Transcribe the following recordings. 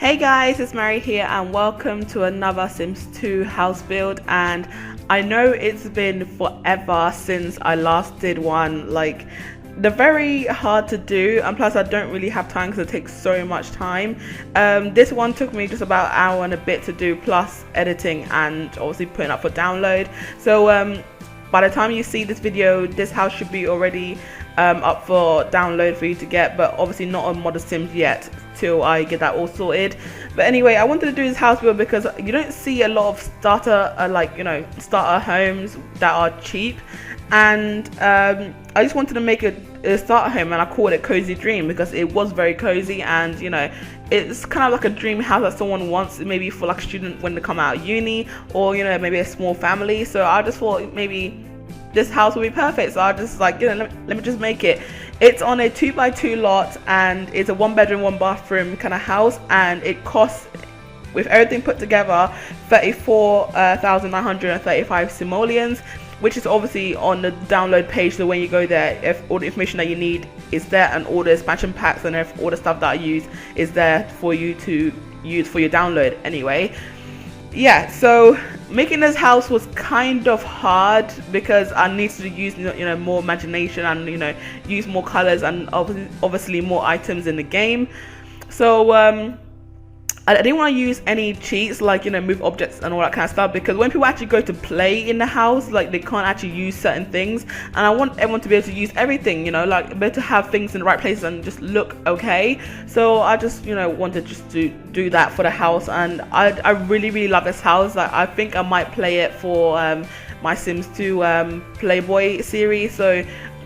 Hey guys, it's Mary here and welcome to another Sims 2 house build. And I know it's been forever since I last did one. Like, they're very hard to do, and plus I don't really have time because it takes so much time. This one took me just about an hour and a bit to do, plus editing and obviously putting up for download. So by the time you see this video, this house should be already up for download for you to get, but obviously not on Modern Sims yet till I get that all sorted. But anyway, I wanted to do this house build because you don't see a lot of starter homes that are cheap, and I just wanted to make a starter home, and I called it Cozy Dream because it was very cozy, and you know, it's kind of like a dream house that someone wants, maybe for like a student when they come out of uni, or you know, maybe a small family. So I just thought maybe this house would be perfect, so I just like, you know, let me just make it. It's on a 2x2 lot, and it's a 1-bedroom 1-bathroom kind of house, and it costs, with everything put together, 34,935 simoleons, which is obviously on the download page. So when you go there, if all the information that you need is there, and all the expansion packs and all the stuff that I use is there for you to use for your download anyway. Yeah, so making this house was kind of hard because I needed to use, you know, more imagination, and you know, use more colors, and obviously more items in the game. So I didn't want to use any cheats, like, you know, move objects and all that kind of stuff, because when people actually go to play in the house, like, they can't actually use certain things, and I want everyone to be able to use everything, you know, like, better to have things in the right places and just look okay. So I just, you know, wanted just to do that for the house, and I really love this house. Like, I think I might play it for my Sims 2 Playboy series. So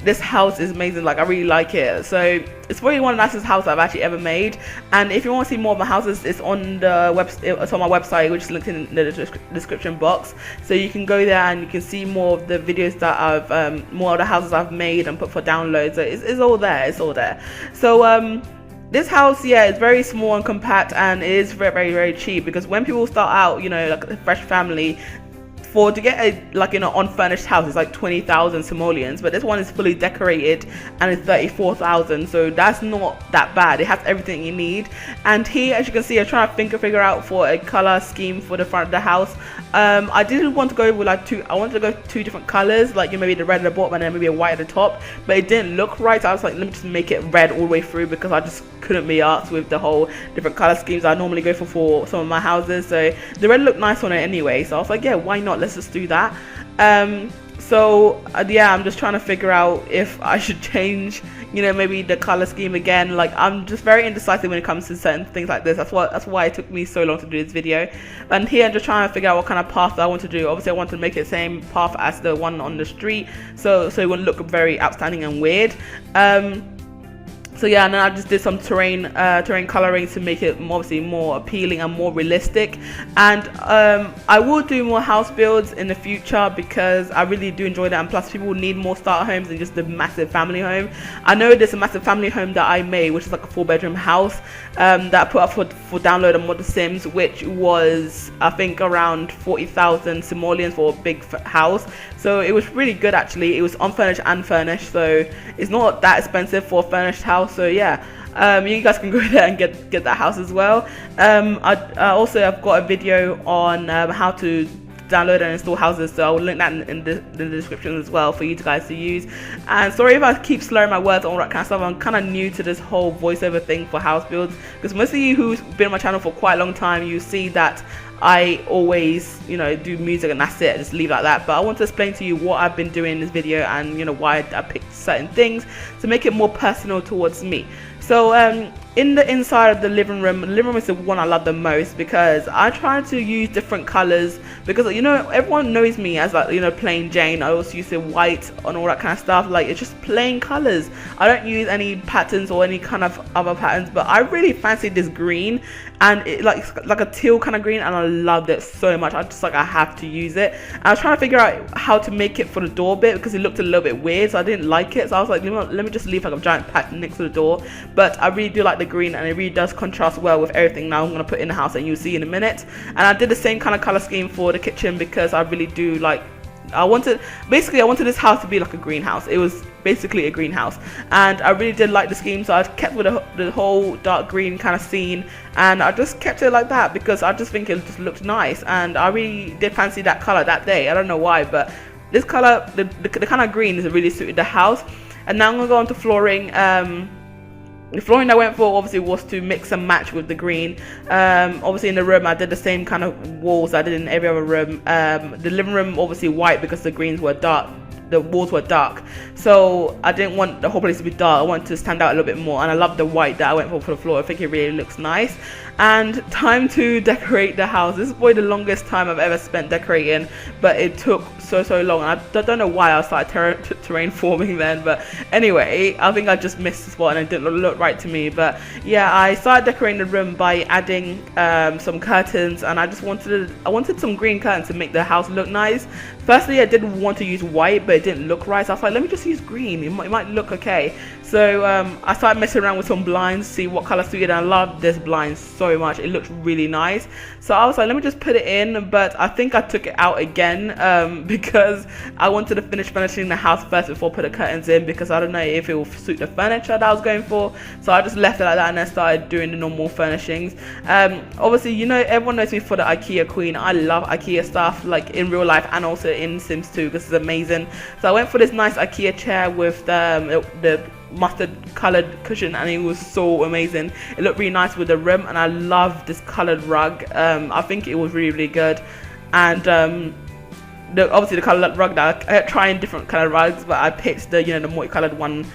this house is amazing. Like, I really like it. So it's probably one of the nicest houses I've actually ever made. And if you want to see more of my houses, it's on the it's on my website, which is linked in the description box. So you can go there and you can see more of the videos that I've more of the houses I've made and put for download. So it's all there. It's all there. So this house, yeah, is very small and compact, and it is very cheap, because when people start out, you know, like a fresh family, to get a, like, you know, unfurnished house, it's like 20,000 simoleons, but this one is fully decorated and it's 34,000, so that's not that bad. It has everything you need. And here, as you can see, I'm trying to figure out for a color scheme for the front of the house. I didn't want to go with like I wanted to go 2 different colors, like, you know, maybe the red at the bottom and then maybe a white at the top, but it didn't look right. So I was like, let me just make it red all the way through, because I just couldn't be asked with the whole different color schemes I normally go for some of my houses. So the red looked nice on it anyway, so I was like, yeah, why not, let's just do that. Yeah, I'm just trying to figure out if I should change, you know, maybe the color scheme again. Like, I'm just very indecisive when it comes to certain things like this. That's why it took me so long to do this video. And here I'm just trying to figure out what kind of path I want to do. Obviously I want to make it the same path as the one on the street, so it wouldn't look very outstanding and weird. So yeah, and then I just did some terrain coloring to make it obviously more appealing and more realistic. And I will do more house builds in the future, because I really do enjoy that, and plus people need more starter homes than just the massive family home. I know there's a massive family home that I made, which is like a 4-bedroom house that I put up for download on Modern Sims, which was, I think, around 40,000 simoleons for a big house. So it was really good actually. It was unfurnished and furnished, so it's not that expensive for a furnished house. So yeah, you guys can go there and get that house as well. I also have got a video on how to download and install houses, so I'll link that in the description as well for you guys to use. And sorry if I keep slurring my words on all that kind of stuff. I'm kind of new to this whole voiceover thing for house builds, because most of you who's been on my channel for quite a long time, you see that I always, you know, do music and that's it, just leave it like that. But I want to explain to you what I've been doing in this video, and you know, why I picked certain things to make it more personal towards me. So in the inside of the living room is the one I love the most, because I try to use different colors, because, you know, everyone knows me as, like, you know, plain Jane. I also use the white and all that kind of stuff. Like, it's just plain colors. I don't use any patterns or any kind of other patterns, but I really fancied this green, and it like a teal kind of green, and I loved it so much. I just like, I have to use it. And I was trying to figure out how to make it for the door bit, because it looked a little bit weird, so I didn't like it. So I was like, let me just leave like a giant pattern next to the door. But I really do like the green, and it really does contrast well with everything now I'm going to put in the house, and you'll see in a minute. And I did the same kind of color scheme for the kitchen, because I really do like I wanted this house to be like a greenhouse. It was basically a greenhouse, and I really did like the scheme, so I kept with the whole dark green kind of scene, and I just kept it like that because I just think it just looked nice, and I really did fancy that color that day. I don't know why, but this color, the kind of green, is really suited the house. And now I'm gonna go on to flooring. The flooring I went for obviously was to mix and match with the green. Obviously in the room I did the same kind of walls I did in every other room. The living room obviously white because the greens were dark. The walls were dark, so I didn't want the whole place to be dark. I wanted to stand out a little bit more, and I love the white that I went for the floor. I think it really looks nice. And time to decorate the house. This is probably the longest time I've ever spent decorating, but it took so long, and I don't know why I started terrain forming then, but anyway, I think I just missed the spot and it didn't look right to me. But yeah, I started decorating the room by adding some curtains, and I wanted some green curtains to make the house look nice. Firstly, I didn't want to use white, but it didn't look right, so I was like, let me just use green, it might look okay. So I started messing around with some blinds, see what color suited, and I love this blind so much. It looked really nice, so I was like, let me just put it in. But I think I took it out again because I wanted to finish furnishing the house first before I put the curtains in, because I don't know if it will suit the furniture that I was going for. So I just left it like that and then started doing the normal furnishings. Obviously, you know, everyone knows me for the IKEA queen. I love IKEA stuff, like in real life and also in Sims 2, because it's amazing. So I went for this nice IKEA chair with the mustard colored cushion, and it was so amazing. It looked really nice with the rim, and I love this colored rug. I think it was really good. And obviously the colored rug, that I kept trying different colored rugs, but I picked the multicolored one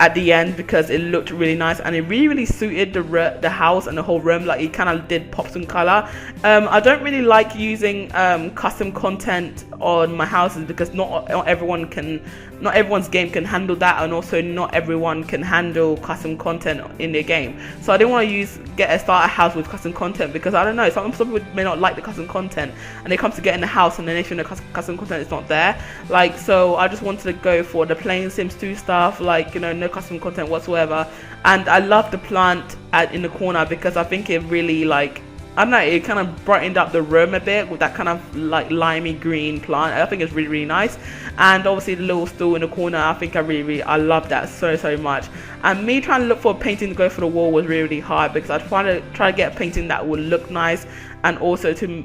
at the end because it looked really nice, and it really suited the house and the whole room. Like, it kind of did pop some color. I don't really like using custom content on my houses because not everyone's game can handle that, and also not everyone can handle custom content in their game. So I didn't want to get a starter house with custom content, because I don't know, some people may not like the custom content, and they come to get in the house and then they feel the custom content is not there. Like, so I just wanted to go for the plain Sims 2 stuff, like, no custom content whatsoever. And I love the plant in the corner because I think it really, like, I don't know, it kind of brightened up the room a bit with that kind of like limey green plant. I think it's really nice. And obviously the little stool in the corner, I think I love that so much. And me trying to look for a painting to go for the wall was really hard, because I try to get a painting that would look nice and also to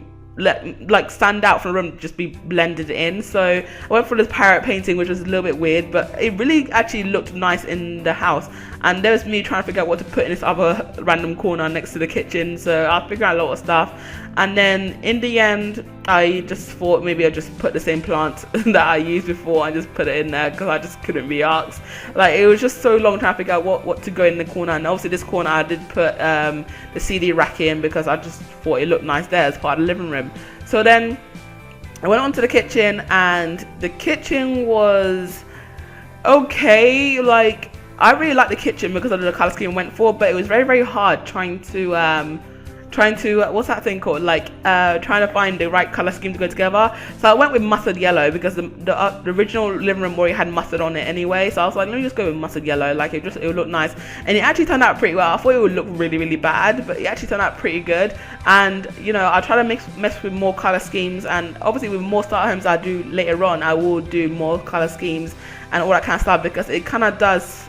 stand out from the room, just be blended in. So I went for this parrot painting, which was a little bit weird, but it really actually looked nice in the house. And there's me trying to figure out what to put in this other random corner next to the kitchen, so I figured out a lot of stuff. And then in the end, I just thought maybe I'd just put the same plant that I used before and just put it in there, because I just couldn't be asked. Like, it was just so long trying to figure out what to go in the corner. And obviously this corner I did put the CD rack in, because I just thought it looked nice there as part of the living room. So then I went on to the kitchen, and the kitchen was okay. Like, I really liked the kitchen because of the color scheme I went for, but it was very hard trying to what's that thing called, like trying to find the right color scheme to go together. So I went with mustard yellow because the original living room already had mustard on it anyway, so I was like, let me just go with mustard yellow. Like, it would look nice, and it actually turned out pretty well. I thought it would look really bad, but it actually turned out pretty good. And I try to mess with more color schemes, and obviously with more starter homes I do later on, I will do more color schemes and all that kind of stuff, because it kind of does,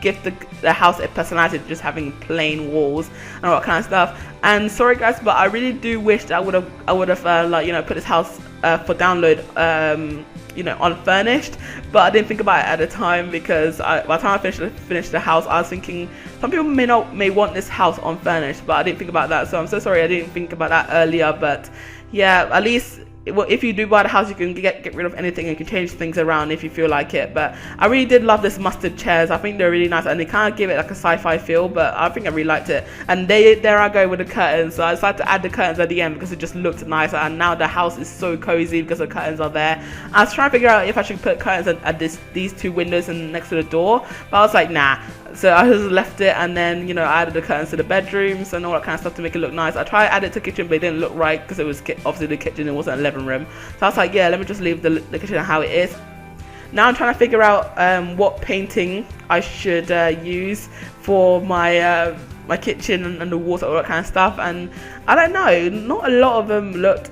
give the house a personality, just having plain walls and all that kind of stuff. And sorry guys, but I really do wish that I would have put this house for download on Furnished, but I didn't think about it at the time, because by the time I finished the house, I was thinking some people may want this house on Furnished, but I didn't think about that. So I'm so sorry I didn't think about that earlier. But yeah, at least, well, if you do buy the house, you can get rid of anything, and you can change things around if you feel like it. But I really did love this mustard chairs. I think they're really nice, and they kind of give it like a sci-fi feel, but I think I really liked it. And there I go with the curtains. So I decided to add the curtains at the end because it just looked nice, and now the house is so cozy because the curtains are there. I was trying to figure out if I should put curtains at these two windows and next to the door, but I was like, nah. So I just left it, and then I added the curtains to the bedrooms and all that kind of stuff to make it look nice. I tried to add it to the kitchen, but it didn't look right because it was obviously the kitchen, it wasn't a living room. So I was like, yeah, let me just leave the kitchen how it is. Now I'm trying to figure out what painting I should use for my my kitchen and the walls and all that kind of stuff. And I don't know, not a lot of them looked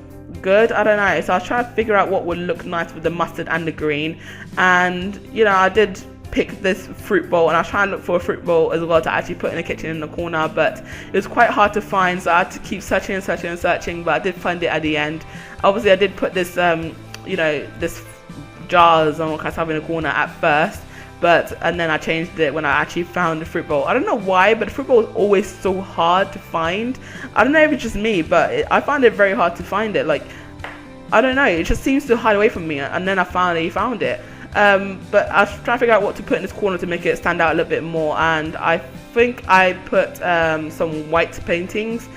good. I don't know. So I was trying to figure out what would look nice with the mustard and the green. And, you know, I did pick this fruit bowl, and I was trying to look for a fruit bowl as well to actually put in the kitchen in the corner, but it was quite hard to find, so I had to keep searching, but I did find it at the end. Obviously I did put this you know, this jars and all kinds of stuff in the corner at first, and then I changed it when I actually found the fruit bowl. I don't know why, but the fruit bowl is always so hard to find. I don't know if it's just me, but I found it very hard to find it. Like, I don't know, it just seems to hide away from me, and then I finally found it. But I was trying to figure out what to put in this corner to make it stand out a little bit more, and I think I put some white paintings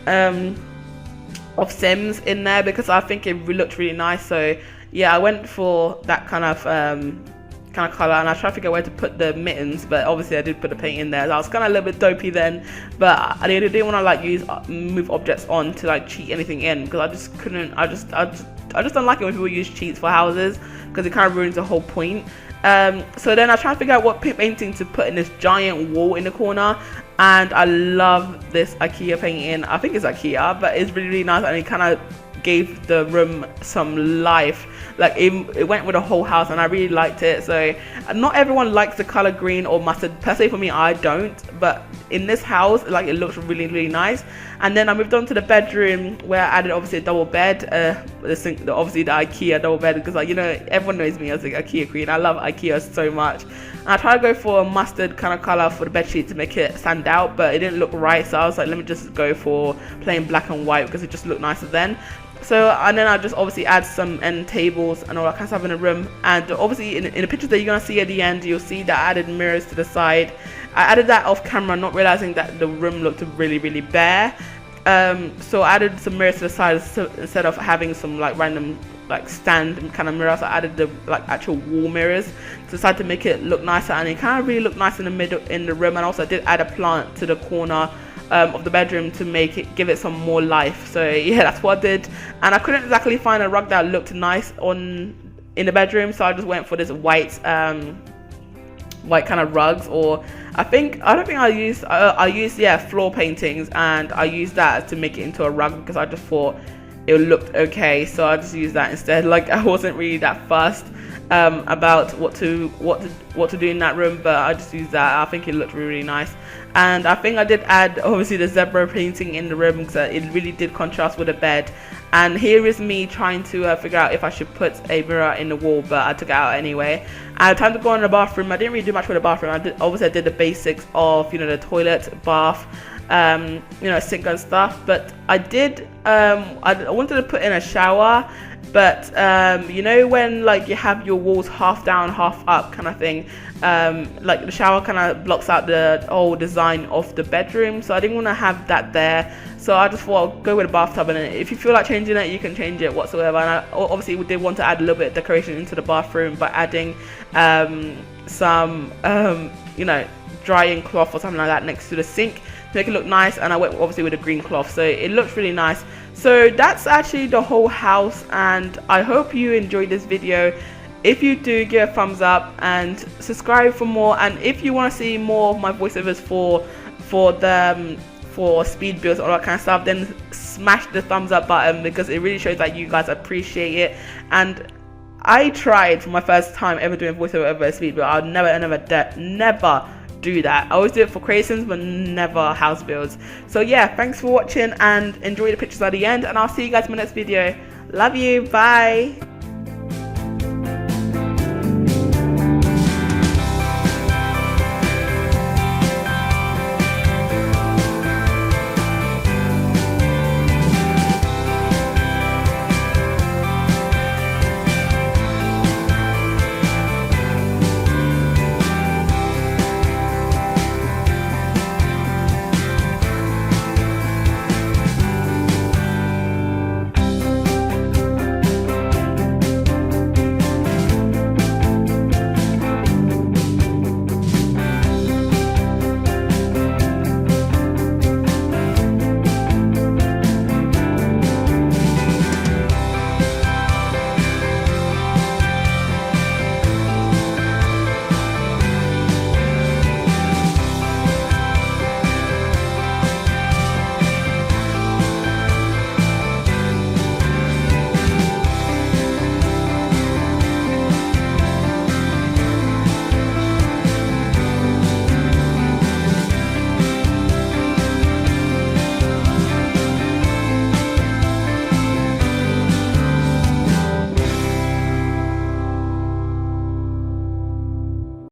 of Sims in there because I think it looked really nice. So yeah, I went for that kind of color, and I was trying to figure out where to put the mittens, but obviously I did put the paint in there. So I was kind of a little bit dopey then, but I didn't want to like move objects on to like cheat anything in, because I just couldn't. I just don't like it when people use cheats for houses, because it kind of ruins the whole point. So then I was trying to figure out what painting to put in this giant wall in the corner, and I love this IKEA painting. I think it's IKEA, but it's really, really nice, and it kind of gave the room some life. Like it went with the whole house, and I really liked it. So not everyone likes the color green or mustard per se. For me, I don't, but in this house, like, it looks really, really nice. And then I moved on to the bedroom, where I added obviously a double bed, obviously the IKEA double bed, because, like, you know, everyone knows me as the IKEA queen. I love IKEA so much, and I tried to go for a mustard kind of color for the bed sheet to make it stand out, but it didn't look right. So I was like, let me just go for plain black and white, because it just looked nicer then. So, and then I just obviously add some end tables and all that kind of stuff in the room. And obviously in the pictures that you're going to see at the end, you'll see that I added mirrors to the side. I added that off camera, not realizing that the room looked really, really bare. So I added some mirrors to the side, so instead of having some like random like stand kind of mirrors. I added the like actual wall mirrors to decide to make it look nicer, and it kind of really looked nice in the middle in the room. And also I did add a plant to the corner of the bedroom to give it some more life. So yeah, that's what I did. And I couldn't exactly find a rug that looked nice in the bedroom, so I just went for this white kind of rugs, or I used floor paintings, and I used that to make it into a rug because I just thought it looked okay, so I just used that instead. Like, I wasn't really that fussed about what to do in that room, but I just used that. I think it looked really, really nice. And I think I did add obviously the zebra painting in the room, because it really did contrast with the bed. And here is me trying to figure out if I should put a mirror in the wall, but I took it out anyway. I had time to go in the bathroom. I didn't really do much with the bathroom. I did the basics of, you know, the toilet, bath, you know, sink and stuff. But I did I wanted to put in a shower, but you know, when like you have your walls half down half up kind of thing, like the shower kind of blocks out the whole design of the bedroom, so I didn't want to have that there. So I just thought I'll go with a bathtub, and if you feel like changing it, you can change it whatsoever. And I obviously did want to add a little bit of decoration into the bathroom by adding some you know, drying cloth or something like that next to the sink to make it look nice. And I went obviously with a green cloth, so it looks really nice. So that's actually the whole house, and I hope you enjoyed this video. If you do, give a thumbs up and subscribe for more. And if you want to see more of my voiceovers for speed builds, all that kind of stuff, then smash the thumbs up button, because it really shows that you guys appreciate it. And I tried for my first time ever doing voiceover over a speed build. I'll never do that. I always do it for creations, but never house builds. So yeah, thanks for watching, and enjoy the pictures at the end, and I'll see you guys in my next video. Love you, bye.